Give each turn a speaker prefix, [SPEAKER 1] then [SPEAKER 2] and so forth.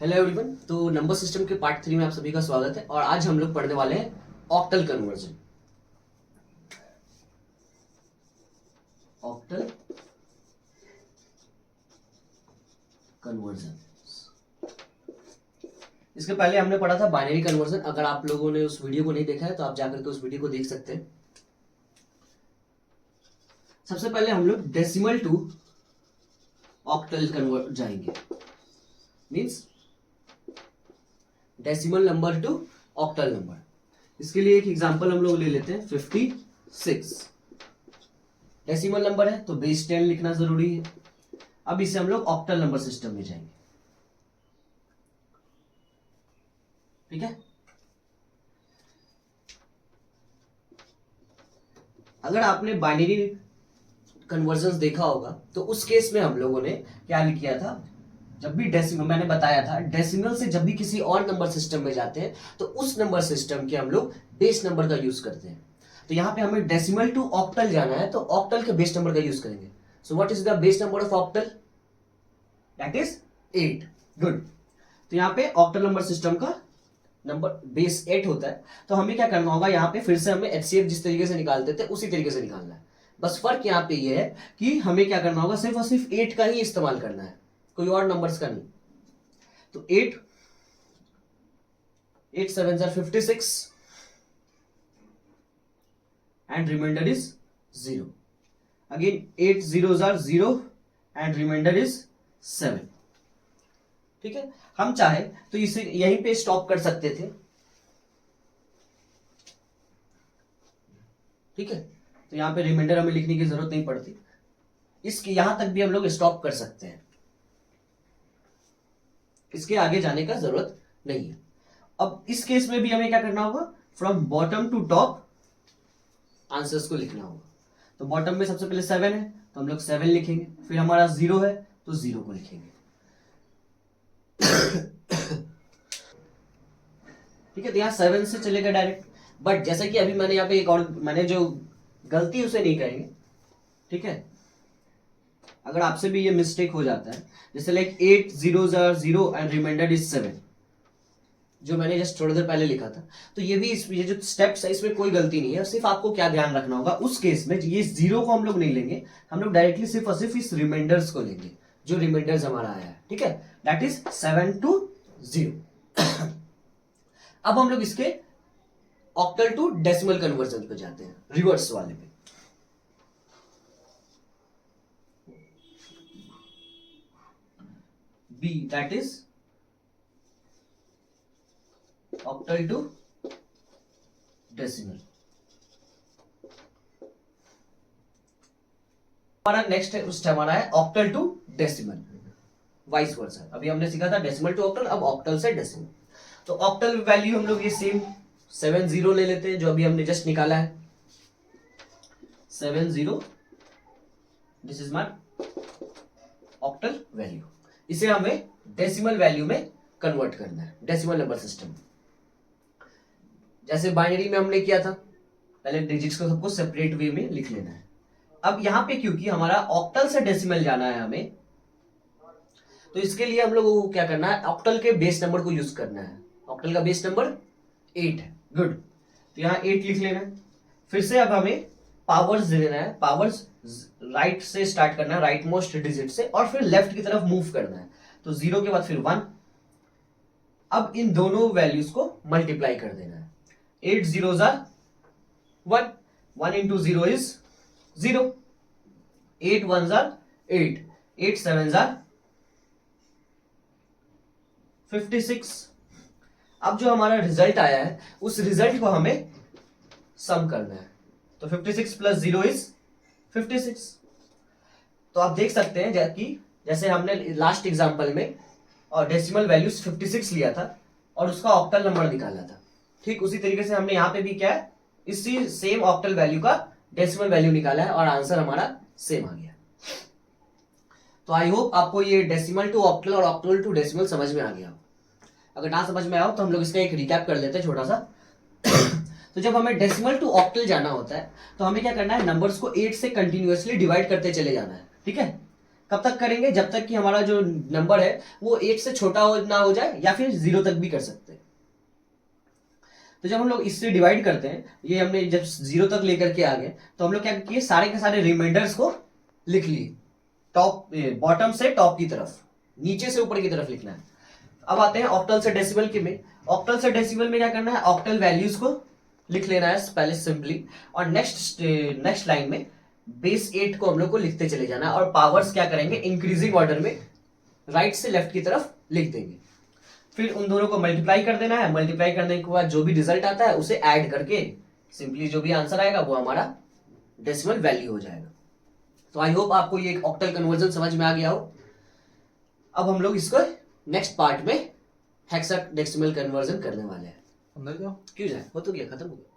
[SPEAKER 1] Hello everyone. तो number system के part 3 में आप सभी का स्वागत है और आज हम लोग पढ़ने वाले हैं ऑक्टल कन्वर्जन। Octal conversion. इसके पहले हमने पढ़ा था बाइनरी कन्वर्जन। अगर आप लोगों ने उस वीडियो को नहीं देखा है तो आप जाकर के उस वीडियो को देख सकते हैं। सबसे पहले हम लोग डेसिमल टू ऑक्टल कन्वर्ट जाएंगे, means decimal number two octal number. इसके लिए एक एग्जांपल हम लोग ले लेते हैं 56। डेसिमल नंबर है तो बेस 10 लिखना जरूरी है। अब इसे हम लोग ऑक्टल नंबर सिस्टम में जाएंगे, ठीक है। अगर आपने बाइनरी कन्वर्जन देखा होगा तो उस केस में हम लोगों ने क्या किया था, जब भी डेसिमल, मैंने बताया था डेसिमल से जब भी किसी और नंबर सिस्टम में जाते हैं तो उस नंबर सिस्टम के हम लोग बेस नंबर का यूज करते हैं। तो यहां पे हमें डेसिमल टू ऑक्टल जाना है तो ऑक्टल के बेस नंबर का यूज करेंगे। So what is the base number of octal? That is 8। Good. तो यहाँ पे ऑक्टल नंबर सिस्टम का नंबर बेस 8 होता है। तो हमें क्या करना होगा, यहाँ पे फिर से हमें HCF जिस तरीके से निकालते थे उसी तरीके से निकालना है। बस फर्क यहाँ पे ये है कि हमें क्या करना होगा, सिर्फ और सिर्फ 8 का ही इस्तेमाल करना है, कोई और नंबर्स का नहीं। तो 8 7 56 and remainder is 0। Again 8 0 0 and remainder is 7। ठीक है। हम चाहे तो इसे यहीं पे स्टॉप कर सकते थे, ठीक है। तो यहां पे रिमाइंडर हमें लिखने की जरूरत नहीं पड़ती, इसके यहां तक भी हम लोग स्टॉप कर सकते हैं, इसके आगे जाने का जरूरत नहीं है। अब इस केस में भी हमें क्या करना होगा, from bottom to top answers को लिखना होगा। तो बॉटम में सबसे पहले 7 है तो हम लोग 7 लिखेंगे, फिर हमारा 0 है तो 0 को लिखेंगे, ठीक है। तो यहां 7 से चलेगा डायरेक्ट। बट जैसा कि अभी मैंने यहाँ पे एक और मैंने जो गलती उसे नहीं करेंगे, ठीक है। अगर आपसे भी ये मिस्टेक हो जाता है, जैसे लाइक 8 0 0 एंड रिमाइंडर इज 7, जो मैंने जस्ट थोड़ी देर पहले लिखा था, तो ये भी ये जो स्टेप्स है इसमें कोई गलती नहीं है। सिर्फ आपको क्या ध्यान रखना होगा, उस केस में ये 0 को हम लोग नहीं लेंगे, हम लोग डायरेक्टली सिर्फ और सिर्फ इस रिमाइंडर्स को लेंगे, जो रिमाइंडर्स हमारा आया है, ठीक है। That is 7 to 0। अब हम लोग इसके ऑक्टल टू डेसिमल कन्वर्जन पे जाते हैं, रिवर्स वाले पे। B, that is octal to decimal। हमारा नेक्स्ट स्टेप हमारा है octal to decimal, vice versa. अभी हमने सीखा था डेसिमल टू ऑक्टल, अब ऑक्टल से डेसिमल। तो ऑक्टल वैल्यू हम लोग ये सेम 7 0 ले लेते हैं, जो अभी हमने जस्ट निकाला है 7 0। This is my octal value. इसे हमें डेसिमल वैल्यू में कन्वर्ट करना है, डेसिमल नंबर सिस्टम। जैसे बाइनरी में हमने किया था, पहले डिजिट्स को सबको सेपरेट वे में लिख लेना है। अब यहां पे क्योंकि हमारा ऑक्टल से डेसिमल जाना है हमें, तो इसके लिए हम लोग को क्या करना है, ऑक्टल के बेस नंबर को यूज करना है। ऑक्टल का बेस नंबर 8 है। गुड। तो यहां 8 लिख लेना है। फिर से अब हमें पावर्स दे देना है, पावर्स राइट से स्टार्ट करना है, राइट मोस्ट डिजिट से, और फिर लेफ्ट की तरफ मूव करना है। तो 0 के बाद फिर 1। अब इन दोनों वैल्यूज को मल्टीप्लाई कर देना है। 8 0 1, 1 into 0 is 0, 8 1 8, 8 7 56। अब जो हमारा रिजल्ट आया है उस रिजल्ट को हमें सम करना है। तो 56 प्लस 0 इज 56। तो आप देख सकते हैं कि जैसे हमने लास्ट एग्जांपल में और डेसिमल वैल्यूज 56 लिया था और उसका ऑक्टल नंबर निकाला था, ठीक उसी तरीके से हमने यहाँ पे भी क्या है, इसी सेम ऑक्टल वैल्यू का डेसिमल वैल्यू निकाला है और आंसर हमारा सेम आ गया। तो आई होप आपको ये डेसिमल टू ऑक्टल और ऑक्टल टू डेसिमल समझ में आ गया। अगर ना समझ में आया तो हम लोग इसका एक रिकैप कर लेते हैं छोटा सा। तो जब हमें डेसिमल टू ऑक्टल जाना होता है तो हमें क्या करना है, नंबर्स को 8 से कंटिन्यूअसली डिवाइड करते चले जाना है, ठीक है। कब तक करेंगे? जब तक कि हमारा जो नंबर है वो 8 से छोटा ना हो जाए, या फिर 0 तक भी कर सकते हैं। तो जब हम लोग इससे डिवाइड करते हैं, ये हमने जब 0 तक लेकर के आ गए, तो हम लोग क्या किए, सारे के सारे रिमाइंडर्स को लिख लिए, टॉप बॉटम से टॉप की तरफ, नीचे से ऊपर की तरफ लिखना है। अब आते हैं ऑक्टल से डेसिमल के में। ऑक्टल से डेसिमल में क्या करना है, ऑक्टल वैल्यूज को लिख लेना है पहले सिंपली, और नेक्स्ट लाइन में बेस 8 को हम लोग को लिखते चले जाना है, और पावर्स क्या करेंगे, इंक्रीजिंग ऑर्डर में राइट से लेफ्ट की तरफ लिख देंगे। फिर उन दोनों को मल्टीप्लाई कर देना है, मल्टीप्लाई करने के बाद जो भी रिजल्ट आता है उसे ऐड करके सिंपली जो भी आंसर आएगा वो हमारा डेसिमल वैल्यू हो जाएगा। तो आई होप आपको ये ऑक्टल कन्वर्जन समझ में आ गया हो। अब हम लोग इसको नेक्स्ट पार्ट में हेक्साडेसिमल कन्वर्जन करने वाले हैं।
[SPEAKER 2] अंदर जाओ।
[SPEAKER 1] क्यों जाए, हो तो गया, खत्म हो गया।